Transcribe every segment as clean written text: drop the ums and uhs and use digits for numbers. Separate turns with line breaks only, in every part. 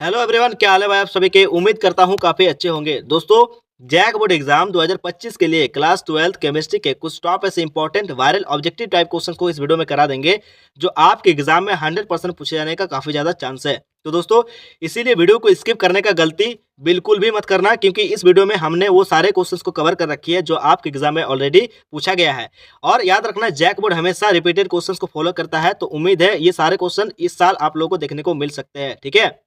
Hello everyone, क्या हाल है भाई आप सभी के। उम्मीद करता हूँ काफी अच्छे होंगे। दोस्तों, जैक बोर्ड एग्जाम 2025 के लिए क्लास 12 केमिस्ट्री के कुछ टॉप ऐसे important viral objective type question को इस वीडियो में करा देंगे, जो आपके एग्जाम में 100% पूछे जाने का काफी ज्यादा चांस है। तो दोस्तों, इसीलिए वीडियो को स्किप करने का गलती बिल्कुल भी मत करना, क्योंकि इस वीडियो में हमने वो सारे क्वेश्चंस को कवर कर रखी है जो आपके एग्जाम में ऑलरेडी पूछा गया है। और याद रखना, जैक बोर्ड हमेशा रिपीटेड क्वेश्चंस को फॉलो करता है, तो उम्मीद है ये सारे क्वेश्चन इस साल आप लोगों को देखने को मिल सकते हैं। ठीक है,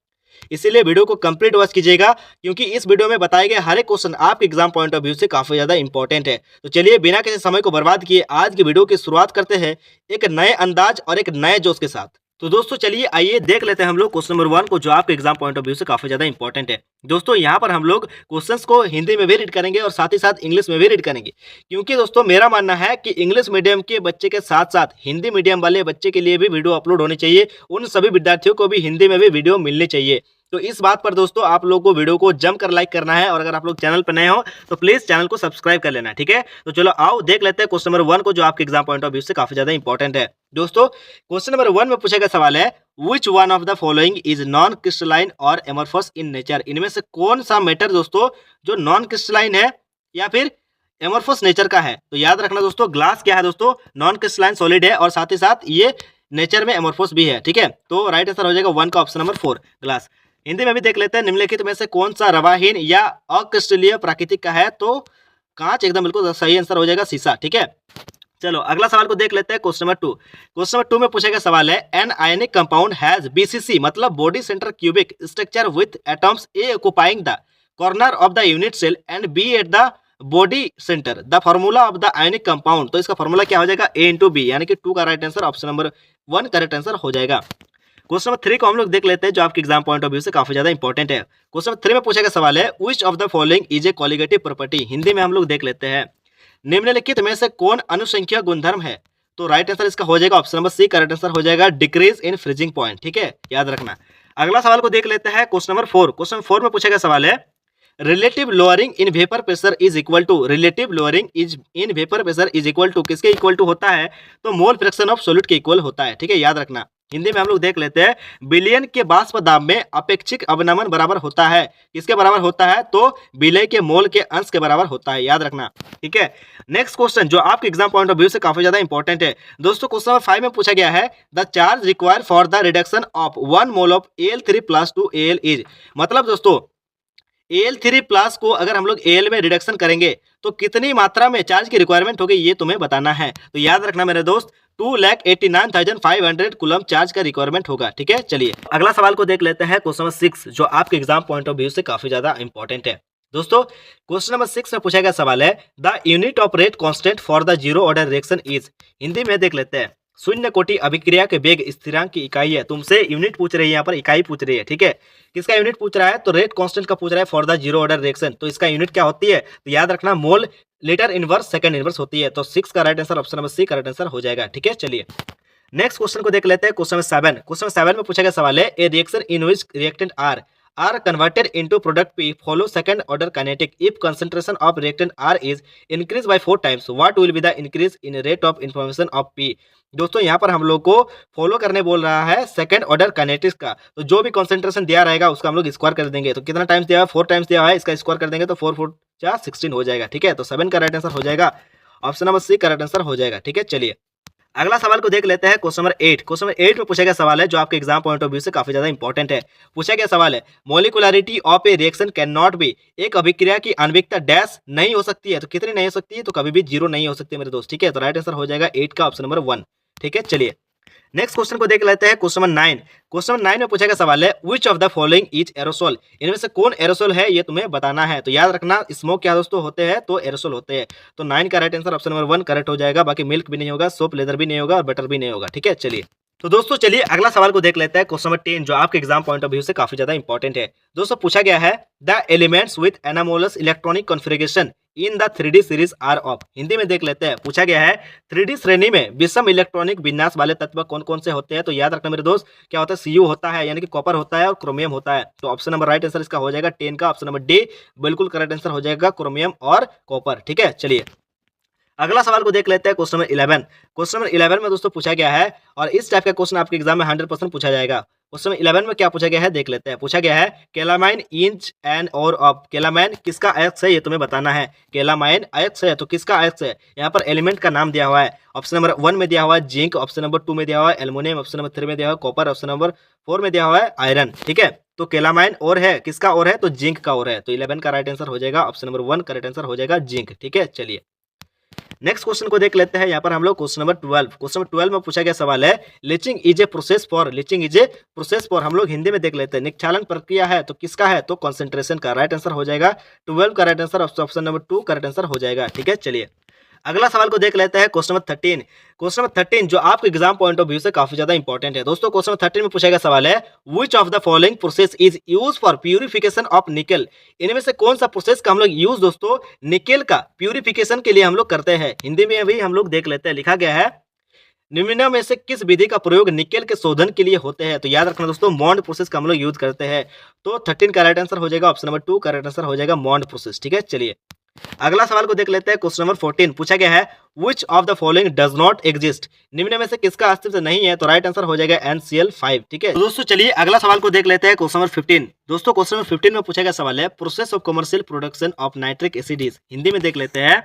इसीलिए वीडियो को कंप्लीट वॉच कीजिएगा, क्योंकि इस वीडियो में बताए गए हर एक क्वेश्चन आपके एग्जाम पॉइंट ऑफ व्यू से काफी ज्यादा इंपॉर्टेंट है। तो चलिए बिना किसी समय को बर्बाद किए आज की वीडियो की शुरुआत करते हैं एक नए अंदाज और एक नए जोश के साथ। तो दोस्तों चलिए आइए देख लेते हैं हम लोग क्वेश्चन नंबर 1 को, जो आपके एग्जाम पॉइंट ऑफ व्यू से काफी ज्यादा इंपॉर्टेंट है। दोस्तों यहाँ पर हम लोग क्वेश्चंस को हिंदी में भी रीड करेंगे और साथ ही साथ इंग्लिश में भी रीड करेंगे, क्योंकि दोस्तों मेरा मानना है कि इंग्लिश मीडियम के बच्चे के साथ साथ हिंदी मीडियम वाले बच्चे के लिए भी वीडियो अपलोड होनी चाहिए। उन सभी विद्यार्थियों को भी हिंदी में भी वीडियो मिलनी चाहिए। तो इस बात पर दोस्तों आप लोगों को वीडियो को जमकर लाइक करना है, और अगर आप लोग चैनल पर नए हो तो प्लीज चैनल को सब्सक्राइब कर लेना है। ठीक है, तो चलो आओ देख लेते हैं क्वेश्चन नंबर 1 को, जो आपके एग्जाम पॉइंट ऑफ व्यू से काफी ज्यादा इंपॉर्टेंट है। दोस्तों क्वेश्चन नंबर 1 में पूछा गया सवाल है, which one of the following is non crystalline और एमरफस इन नेचर। इनमें से कौन सा मैटर दोस्तों जो नॉन क्रिस्टलाइन है या फिर एमरफस नेचर का है। तो याद रखना दोस्तों, ग्लास क्या है दोस्तों, नॉन क्रिस्टलाइन सॉलिड है, और साथ ही साथ ये नेचर में एमरफस भी है। ठीक है, तो राइट आंसर हो जाएगा 1 का ऑप्शन नंबर 4 ग्लास। हिंदी में भी देख लेते हैं, निम्नलिखित में से कौन सा रवाहीन या अक्रिस्टलीय प्राकृतिक का है। तो कांच एकदम बिल्कुल सही आंसर हो जाएगा, शीशा। ठीक है, चलो अगला सवाल को देख लेते हैं। क्वेश्चन नंबर 2, क्वेश्चन नंबर 2 में पूछा गया सवाल है, an ionic compound has BCC मतलब body centre cubic structure with atoms A occupying the corner of the unit cell and B at the body centre. The formula of the ionic compound. तो इसका formula क्या हो जाएगा, ए into B, यानी कि 2 का right answer option number 1 correct answer हो जाएगा। क्वेश्चन नंबर 3 को हम लोग देख लेते हैं, जो आपके एग्जाम पॉइंट ऑफ व्यू से काफी ज्यादा इंपॉर्टेंट है। क्वेश्चन नंबर 3 में पूछा गया सवाल है, which of the following is a colligative property. Hindi में हम लोग देख लेते हैं, निम्नलिखित में से कौन अनुसंख्यक गुणधर्म है। तो राइट आंसर इसका हो जाएगा option number C, correct answer हो जाएगा डिक्रीज इन फ्रीजिंग पॉइंट। ठीक है, याद रखना। अगला सवाल को देख लेते हैं, क्वेश्चन नंबर 4। क्वेश्चन 4 में पूछा गया सवाल है, relative lowering in vapour pressure is equal to. Relative lowering is in vapour pressure is equal to किसके इक्वल टू होता है, तो मोल फ्रैक्शन ऑफ सॉलिड के इक्वल होता है। ठीक है, याद रखना। हिंदी में हम लोग देख लेते हैं, विलयन के वाष्प दाब में अपेक्षिक अवनमन बराबर होता है। किसके बराबर होता है, तो विलय के मोल के अंश के बराबर होता है। याद रखना। ठीक है, नेक्स्ट क्वेश्चन जो आपके एग्जाम पॉइंट ऑफ व्यू से काफी ज्यादा इंपॉर्टेंट है। दोस्तों क्वेश्चन नंबर 5 में पूछा गया है, the charge require for the reduction of 1 mole of Al3+ to Al is. मतलब दोस्तों Al3+ को अगर हम लोग Al में रिडक्शन करेंगे तो कितनी मात्रा में चार्ज की रिक्वायरमेंट होगी, ये तुम्हें बताना है। तो याद रखना मेरे दोस्त, 2,89,500 कूलम चार्ज का रिक्वायरमेंट होगा। ठीक है, चलिए अगला सवाल को देख लेते हैं, क्वेश्चन नंबर 6 जो आपके एग्जाम पॉइंट ऑफ व्यू से काफी ज्यादा इंपॉर्टेंट है। दोस्तों क्वेश्चन नंबर 6 में पूछा गया सवाल है, the unit of rate constant for the zero order reaction is. Hindi में देख लेते हैं, शून्य कोटि अभिक्रिया के वेग स्थिरांक की इकाई है। तुमसे यूनिट पूछ रही है, यहाँ पर इकाई पूछ रही है। ठीक है, किसका यूनिट पूछ रहा है, तो रेट कांस्टेंट का पूछ रहा है for the zero order reaction. तो इसका यूनिट क्या होती है, तो याद रखना mole litre inverse second inverse होती है। तो 6 का right answer option number C correct answer हो जाएगा। ठीक है, चलिए नेक्स्ट क्वेश्चन को देख लेते हैं। Question number 7। क्वेश्चन नंबर 7 में पूछा गया सवाल है, a reaction in which reactant are converted into product P follow second order kinetic if concentration of reactant R is increased by 4 times what will be the increase in rate of information of P। दोस्तों यहाँ पर हम लोग को follow करने बोल रहा है सेकंड ऑर्डर काइनेटिक्स का। तो जो भी कंसंट्रेशन दिया रहेगा उसका हम लोग स्क्वायर कर देंगे। तो कितना टाइम्स दिया है, 4 टाइम्स दिया है, इसका स्क्वायर कर देंगे तो 4 4 4 16 हो जाएगा। ठीक है, तो 7 का राइट आंसर हो जाएगा, option number C correct answer हो जाएगा। ठीक है, चलिए अगला सवाल को देख लेते हैं। Question number 8। क्वेश्चन नंबर 8 में पूछा गया सवाल है, जो आपके एग्जाम पॉइंट ऑफ व्यू से काफी ज्यादा इंपॉर्टेंट है। पूछा गया सवाल है, molecularity of A reaction can not be. एक अभिक्रिया की आणविकता डैश नहीं हो सकती है। तो कितनी नहीं हो सकती है, तो कभी भी 0 नहीं हो सकती है मेरे दोस्त। ठीक है, तो राइट आंसर हो जाएगा 8 का ऑप्शन नंबर 1। ठीक है, चलिए नेक्स्ट क्वेश्चन को देख लेते हैं। Question number 9। क्वेश्चन नंबर 9 में पूछा गया सवाल है, which of the following is aerosol. इनमें से कौन एरोसोल है, ये तुम्हें बताना है। तो याद रखना, स्मोक क्या दोस्तों होते हैं, तो एरोसोल होते हैं। तो 9 का right answer option number 1 correct हो जाएगा। बाकी मिल्क भी नहीं होगा, सोप लेदर भी नहीं होगा और बटर भी नहीं होगा। ठीक है, चलिए तो दोस्तों चलिए अगला सवाल को देख लेते हैं। क्वेश्चन नंबर 10 जो आपके एग्जाम पॉइंट ऑफ व्यू से काफी ज्यादा इंपॉर्टेंट है। दोस्तों पूछा गया है, the elements with anomalous electronic configuration in the 3D series are of. Hindi में देख लेते हैं, पूछा गया है 3D श्रेणी में विषम इलेक्ट्रॉनिक विन्यास वाले तत्व कौन कौन से होते हैं। तो याद रखना मेरे दोस्त, क्या होता है, Cu होता है, यानी कि कॉपर होता है और क्रोमियम होता है। तो ऑप्शन नंबर राइट आंसर इसका हो जाएगा 10 का ऑप्शन नंबर डी बिल्कुल करेक्ट आंसर हो जाएगा, क्रोमियम और कॉपर। ठीक है, चलिए अगला सवाल को देख लेते हैं। Question number 11। क्वेश्चन नंबर 11 में दोस्तों पूछा गया है, और इस टाइप का क्वेश्चन आपके एग्जाम में 100% पूछा जाएगा। क्वेश्चन नंबर 11 में क्या पूछा गया है देख लेते हैं। पूछा गया है कैलामाइन इंच एन और ऑफ। कैलामाइन किसका अयस्क है ये तुम्हें बताना है। कैलामाइन अयस्क है तो किसका अयस्क है, यहाँ पर एलिमेंट का नाम दिया हुआ है। ऑप्शन नंबर 1 में दिया हुआ है जिंक, ऑप्शन नंबर 2 में दिया हुआ है एल्युमिनियम, ऑप्शन नंबर 3 में दिया हुआ है कॉपर, ऑप्शन नंबर 4 में दिया हुआ है आयरन। ठीक है, तो कैलामाइन और है, किसका और है, तो जिंक का और है। तो 11 का राइट आंसर हो जाएगा ऑप्शन नंबर 1 का राइट आंसर हो जाएगा जिंक। ठीक है, चलिए नेक्स्ट क्वेश्चन को देख लेते हैं। यहाँ पर हम लोग क्वेश्चन नंबर 12, क्वेश्चन नंबर 12 में पूछा गया सवाल है leaching is a process for. Leaching is a process for हम लोग हिंदी में देख लेते हैं निक्षालन प्रक्रिया है तो किसका है, तो कॉन्सेंट्रेशन का। राइट आंसर हो जाएगा 12 का राइट आंसर ऑप्शन नंबर 2 का राइट आंसर हो जाएगा। ठीक है, चलिए अगला सवाल को देख लेते हैं। क्वेश्चन नंबर 13, क्वेश्चन नंबर 13 जो आपके एग्जाम पॉइंट ऑफ व्यू से काफी ज्यादा इंपॉर्टेंट है दोस्तों। क्वेश्चन नंबर 13 में पूछा गया सवाल है which of the following process is use for purification of निकल। इनमें से कौन सा प्रोसेस का हम लोग यूज दोस्तों निकल का प्यूरिफिकेशन के लिए हम लोग करते हैं। हिंदी में भी हम लोग देख लेते हैं, लिखा गया है निम्न में से किस विधि का प्रयोग निकेल के शोधन के लिए होते हैं। तो याद रखना दोस्तों मॉन्ड प्रोसेस का हम लोग यूज करते हैं। तो 13 का राइट आंसर हो जाएगा ऑप्शन नंबर 2 का राइट आंसर हो जाएगा मॉन्ड प्रोसेस। ठीक है, चलिए अगला सवाल को देख लेते हैं। क्वेश्चन नंबर 14 पूछा गया है which of the following does not exist. निम्न में से किसका अस्तित्व नहीं है, तो राइट आंसर हो जाएगा NCl5। ठीक है, तो दोस्तों चलिए अगला सवाल को देख लेते हैं। क्वेश्चन नंबर 15 दोस्तों, क्वेश्चन नंबर 15 में पूछा गया सवाल है process of commercial production of nitric acid is. Hindi में देख लेते हैं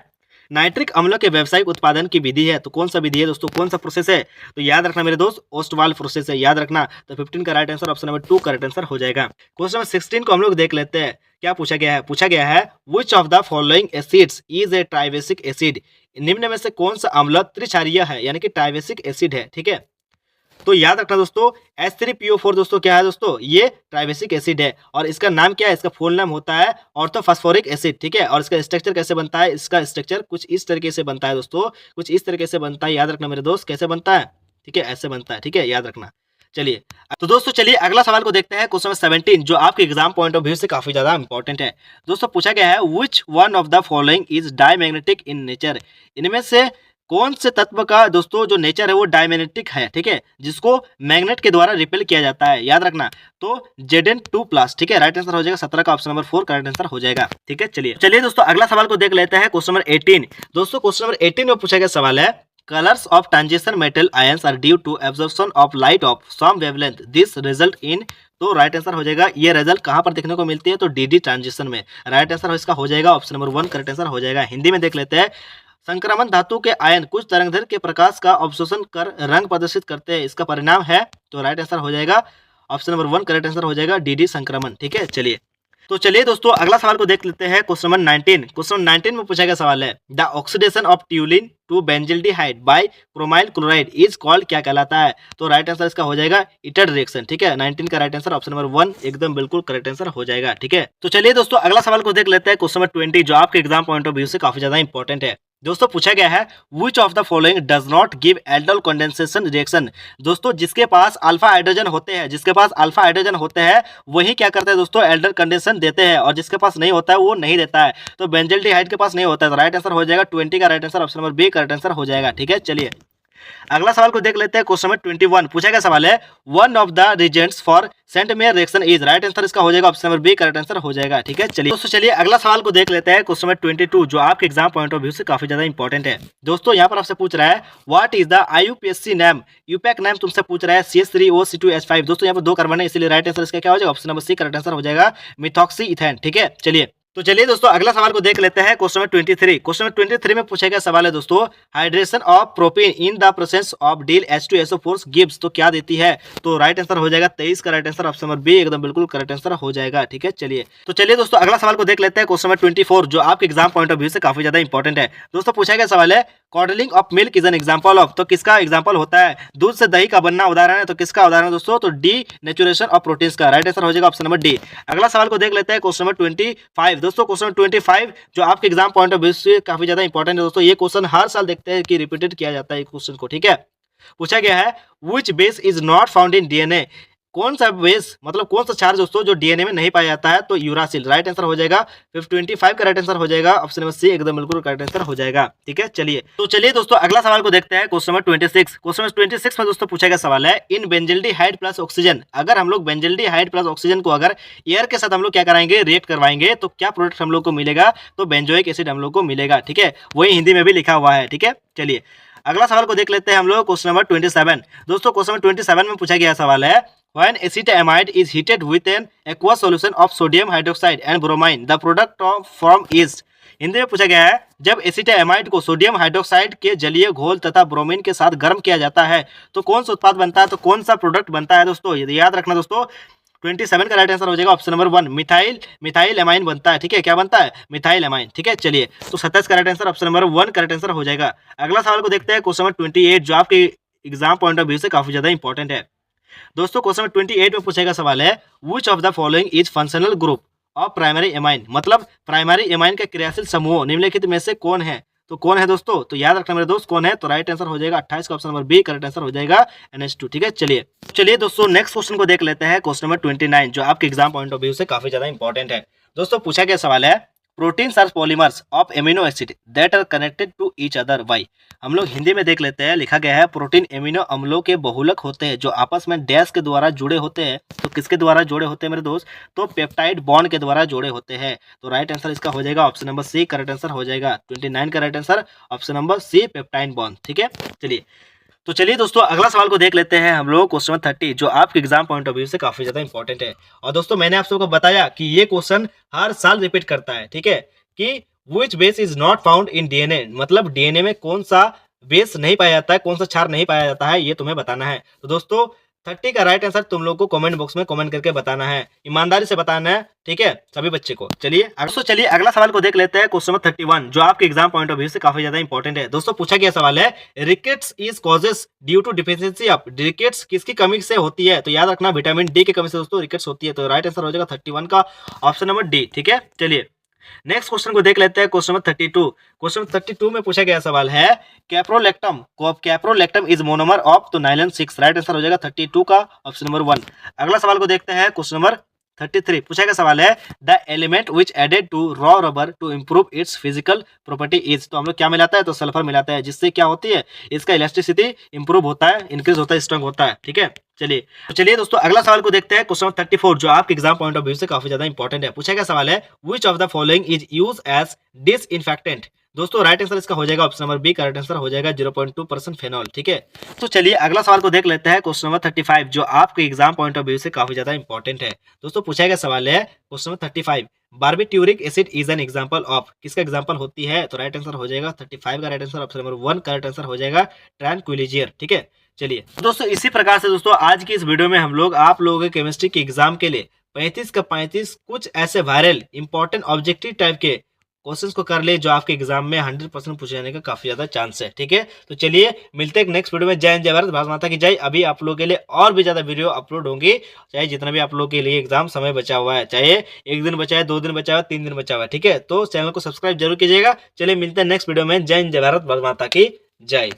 नाइट्रिक अम्ल के व्यावसायिक उत्पादन की विधि है तो कौन सा विधि है दोस्तों, कौन सा प्रोसेस है, तो याद रखना मेरे दोस्त ओस्टवाल प्रोसेस है, याद रखना। तो 15 का राइट आंसर ऑप्शन नंबर 2 का राइट आंसर हो जाएगा। क्वेश्चन नंबर 16 को हम लोग देख लेते हैं। क्या पूछा गया है, पूछा गया है which of the following acids is a tribasic acid. निम्न में से कौन सा अम्ल त्रिक्षारीय है यानी कि ट्राइबेसिक एसिड है। ठीक है, तो याद रखना दोस्तों H3PO4 दोस्तों क्या है दोस्तों, ये ट्राइबेसिक एसिड है और इसका नाम क्या है, इसका फुल नाम होता है ऑर्थोफॉस्फोरिक एसिड। ठीक है, और इसका स्ट्रक्चर कैसे बनता है, इसका स्ट्रक्चर कुछ इस तरीके से बनता है दोस्तों, कुछ इस तरीके से बनता है। याद रखना मेरे दोस्त कैसे बनता है, ठीक है ऐसे बनता है। ठीक है, याद रखना। चलिए तो दोस्तों चलिए अगला सवाल को देखते हैं। क्वेश्चन नंबर 17 जो आपके एग्जाम पॉइंट ऑफ व्यू से काफी ज्यादा इंपॉर्टेंट है दोस्तों। पूछा गया है which one of the following is diamagnetic in nature. इनमें से कौन से तत्व का दोस्तों जो नेचर है वो डायमैग्नेटिक है। ठीक है, जिसको मैग्नेट के द्वारा रिपेल किया जाता है, याद रखना। तो Zn2+। ठीक है, राइट आंसर हो जाएगा 17 का ऑप्शन नंबर 4 का राइट आंसर हो जाएगा। ठीक है, चलिए दोस्तों अगला सवाल को देख लेते हैं। क्वेश्चन नंबर 18 दोस्तों, क्वेश्चन नंबर 18 में पूछा गया सवाल है colours of transition metal ions are due to absorption of light of some wavelength this result in. तो राइट आंसर हो जाएगा ये रिजल्ट कहां पर देखने को मिलती है, तो DD ट्रांजिशन में। राइट आंसर इसका हो जाएगा ऑप्शन नंबर 1 का राइट आंसर हो जाएगा। हिंदी में देख लेते हैं संक्रमण धातु के आयन कुछ तरंगदैर्घ्य के प्रकाश का अवशोषण कर रंग प्रदर्शित करते हैं, इसका परिणाम है। तो राइट आंसर हो जाएगा ऑप्शन नंबर 1 करेक्ट आंसर हो जाएगा DD संक्रमण। ठीक है, चलिए दोस्तों अगला सवाल को देख लेते हैं। क्वेश्चन नंबर 19, क्वेश्चन नंबर 19 में पूछा गया सवाल है the oxidation of toluene to benzaldehyde by chromyl chloride is called, क्या कहलाता है। तो राइट आंसर इसका हो जाएगा इटर रिएक्शन। ठीक है, 19 का राइट आंसर ऑप्शन नंबर 1 एकदम बिल्कुल करेक्ट आंसर हो जाएगा। ठीक है, तो चलिए दोस्तों अगला सवाल को देख लेते हैं। क्वेश्चन नंबर 20 जो आपके एग्जाम पॉइंट ऑफ व्यू से काफी ज्यादा इंपॉर्टेंट है दोस्तों। पूछा गया है which of the following does not give aldol condensation reaction. दोस्तों जिसके पास अल्फा हाइड्रोजन होते हैं, जिसके पास अल्फा हाइड्रोजन होते हैं वही क्या करते हैं दोस्तों, एल्डोल कंडेंसेशन देते हैं, और जिसके पास नहीं होता है वो नहीं देता है। तो बेंजिल्डिहाइड के पास नहीं होता है, तो राइट आंसर हो जाएगा 20 का right answer option number B का राइट आंसर हो जाएगा। ठीक है, चलिए अगला सवाल को देख लेते हैं। क्वेश्चन नंबर 21 पूछा गया सवाल है one of the reagents for Sandmeyer reaction is. Right answer इसका हो जाएगा option number B correct answer हो जाएगा। ठीक है, चलिए अगला सवाल को देख लेते हैं। क्वेश्चन नंबर 22 जो आपके एग्जाम पॉइंट ऑफ व्यू से काफी ज्यादा इंपॉर्टेंट है दोस्तों। यहाँ पर आपसे पूछ रहा है what is the IUPAC name. IUPAC name तुमसे पूछ रहा है CH3OC2H5। दोस्तों यहाँ पर 2 कार्बन है इसीलिए राइट आंसर इसका क्या हो जाएगा, option number C correct answer हो जाएगा मिथॉक्सी इथेन। ठीक है, चलिए दोस्तों अगला सवाल को देख लेते हैं। क्वेश्चन नंबर 23, क्वेश्चन नंबर 23 में पूछा गया सवाल है दोस्तों hydration of propene in the presence of deal H2SO4 gives, तो क्या देती है। तो राइट आंसर हो जाएगा 23 का right answer option number B एकदम बिल्कुल करेक्ट आंसर हो जाएगा। ठीक है, चलिए दोस्तों अगला सवाल को देख लेते हैं। क्वेश्चन नंबर 24 जो आपके एग्जाम पॉइंट ऑफ व्यू से काफी ज्यादा इंपॉर्टेंट है दोस्तों। पूछा गया सवाल है codling of milk is an example of. तो किसका एग्जांपल होता है, दूध से दही का बनना उदाहरण है, तो किसका उदाहरण है दोस्तों, तो डी नेचुरेशन ऑफ प्रोटीन्स का। राइट आंसर हो जाएगा ऑप्शन नंबर डी। अगला सवाल को देख लेते हैं। क्वेश्चन नंबर 25 दोस्तों, क्वेश्चन नंबर 25 जो आपके एग्जाम पॉइंट ऑफ व्यू से काफी ज्यादा इंपॉर्टेंट है दोस्तों। ये क्वेश्चन हर साल देखते हैं कि रिपीटेड किया जाता है क्वेश्चन को। ठीक है, पूछा गया है which base is not found in DNA। कौन सा बेस मतलब कौन सा चार्ज दोस्तों जो DNA में नहीं पाया जाता है, तो यूरासिल। राइट आंसर हो जाएगा 25 का राइट आंसर हो जाएगा ऑप्शन नंबर सी एकदम बिल्कुल करेक्ट आंसर हो जाएगा। ठीक है, चलिए दोस्तों अगला सवाल को देखते हैं। क्वेश्चन नंबर 26, क्वेश्चन नंबर 26 में दोस्तों पूछा गया सवाल है इन बेंजिल्डिहाइड प्लस ऑक्सीजन। अगर हम लोग बेंजिल्डिहाइड प्लस ऑक्सीजन को अगर एयर के साथ हम लोग क्या कराएंगे, रिएक्ट करवाएंगे, तो क्या प्रोडक्ट हम लोग को मिलेगा, तो बेंजोइक एसिड हम लोग को मिलेगा। ठीक है, वही हिंदी में भी लिखा हुआ है। ठीक है, चलिए अगला सवाल को देख लेते हैं हम लोग। क्वेश्चन नंबर 27 दोस्तों, क्वेश्चन नंबर 27 में पूछा गया सवाल है When acetamide is heated with an aqueous solution of sodium hydroxide and bromine, the product from is। Hindi में पूछा गया है, जब एसिटामाइड को सोडियम हाइड्रोक्साइड के जलीय घोल तथा ब्रोमीन के साथ गर्म किया जाता है तो कौन सा उत्पाद बनता है, तो कौन सा प्रोडक्ट बनता है दोस्तों, ये याद रखना दोस्तों। 27 का राइट आंसर हो जाएगा ऑप्शन नंबर 1, मिथाइल एमाइन बनता है। ठीक है, क्या बनता है, मिथाइल एमाइन। ठीक है, चलिए तो 27 का right answer option number 1 correct answer हो जाएगा। अगला सवाल को देखते हैं, क्वेश्चन नंबर 28 जो आपके एग्जाम पॉइंट ऑफ व्यू से काफी ज्यादा इंपॉर्टेंट है दोस्तों। क्वेश्चन नंबर 28 में पूछेगा सवाल है, which of the following is functional group of primary amine, मतलब प्राइमरी एमाइन का क्रियाशील समूह निम्नलिखित में से कौन है, तो कौन है दोस्तों, तो याद रखना मेरे दोस्त कौन है, तो राइट आंसर हो जाएगा 28 का option number B correct answer हो जाएगा NH2। ठीक है, चलिए दोस्तों नेक्स्ट क्वेश्चन को देख लेते हैं, क्वेश्चन नंबर 29 जो आपके एग्जाम पॉइंट ऑफ व्यू से काफी ज्यादा इंपॉर्टेंट है दोस्तों। पूछा गया सवाल है, proteins are polymers of amino acid that are connected to each other by. हम लोग हिंदी में देख लेते हैं, लिखा गया है प्रोटीन एमिनो अम्लों के बहुलक होते हैं जो आपस में डैश के द्वारा जुड़े होते हैं। तो किसके द्वारा जुड़े होते हैं मेरे दोस्त, तो पेप्टाइड बॉन्ड के द्वारा जुड़े होते हैं। तो राइट आंसर इसका हो जाएगा option number C correct answer हो जाएगा। 29 का right answer option number C peptide bond. ठीक है, चलिए दोस्तों अगला सवाल को देख लेते हैं हम लोग, क्वेश्चन नंबर 30 जो आपके एग्जाम पॉइंट ऑफ व्यू से काफी ज्यादा इंपॉर्टेंट है। और दोस्तों मैंने आप सबको बताया कि ये क्वेश्चन हर साल रिपीट करता है। ठीक है, कि which base is not found in DNA, मतलब डीएनए में कौन सा बेस नहीं पाया जाता है, कौन सा क्षार नहीं पाया जाता है, ये तुम्हें बताना है। तो दोस्तों 30 का राइट आंसर तुम लोग को कमेंट बॉक्स में कमेंट करके बताना है, ईमानदारी से बताना है। ठीक है, सभी बच्चे को। चलिए अगला सवाल को देख लेते हैं, क्वेश्चन नंबर 31 जो आपके एग्जाम पॉइंट ऑफ व्यू से काफी ज्यादा इंपॉर्टेंट है दोस्तों। पूछा गया सवाल है, rickets is causes due to deficiency of, rickets किसकी कमी से होती है, तो याद रखना विटामिन डी की कमी से दोस्तों रिकेट्स होती है। तो राइट आंसर हो जाएगा 31 का ऑप्शन नंबर डी। ठीक है, चलिए नेक्स्ट क्वेश्चन को देख लेते हैं, क्वेश्चन नंबर 32। क्वेश्चन नंबर 32 में पूछा गया सवाल है, कैप्रोलेक्टम इज मोनोमर ऑफ, तो नाइलन 6 राइट आंसर हो जाएगा 32 का ऑप्शन नंबर 1। अगला सवाल को देखते हैं, क्वेश्चन नंबर 33 पूछा गया सवाल है, the element which added to raw rubber to improve its physical property is, तो हम लोग क्या मिलाता है, तो सल्फर मिलाता है, जिससे क्या होती है, इसका इलास्टिसिटी इंप्रूव होता है, इंक्रीज होता है, स्ट्रांग होता है। ठीक है, चलिए दोस्तों अगला सवाल को देखते हैं, क्वेश्चन नंबर 34 जो आपके एग्जाम पॉइंट ऑफ व्यू से काफी ज्यादा इंपॉर्टेंट है। पूछा गया सवाल है, which of the following is use as disinfectant, दोस्तों राइट आंसर इसका हो जाएगा option number B correct answer हो जाएगा 0.2% फेनॉल। ठीक है, तो चलिए अगला सवाल को देख लेते हैं, क्वेश्चन नंबर 35 जो आपके एग्जाम पॉइंट ऑफ व्यू से काफी ज्यादा इंपॉर्टेंट है दोस्तों। पूछा गया सवाल है, question number 35 barbituric acid is an example of, किसका एग्जांपल होती है, तो राइट आंसर हो जाएगा 35 का right answer option number 1 correct answer हो जाएगा ट्रैंक्विलिजियर। ठीक है, चलिए दोस्तों इसी प्रकार से दोस्तों आज की इस वीडियो में हम लोग आप लोगों के केमिस्ट्री के एग्जाम के लिए 35 का 35 कुछ ऐसे वायरल इंपॉर्टेंट ऑब्जेक्टिव टाइप के क्वेश्चंस को कर ले जो आपके एग्जाम में 100% पूछे जाने का काफी ज्यादा चांस है। ठीक है, तो चलिए मिलते हैं नेक्स्ट वीडियो में। जय हिंद, जय भारत, भारत माता की जय। अभी आप लोगों के लिए और भी ज्यादा वीडियो अपलोड होंगी, चाहे जितना भी आप लोगों के लिए एग्जाम समय बचा हुआ है, चाहे 1 दिन बचा है, 2 दिन बचा हुआ है, 3 दिन बचा हुआ है। ठीक है, तो चैनल को सब्सक्राइब जरूर कीजिएगा। चलिए मिलते हैं नेक्स्ट वीडियो में। जय हिंद, जय भारत, भारत माता की जय।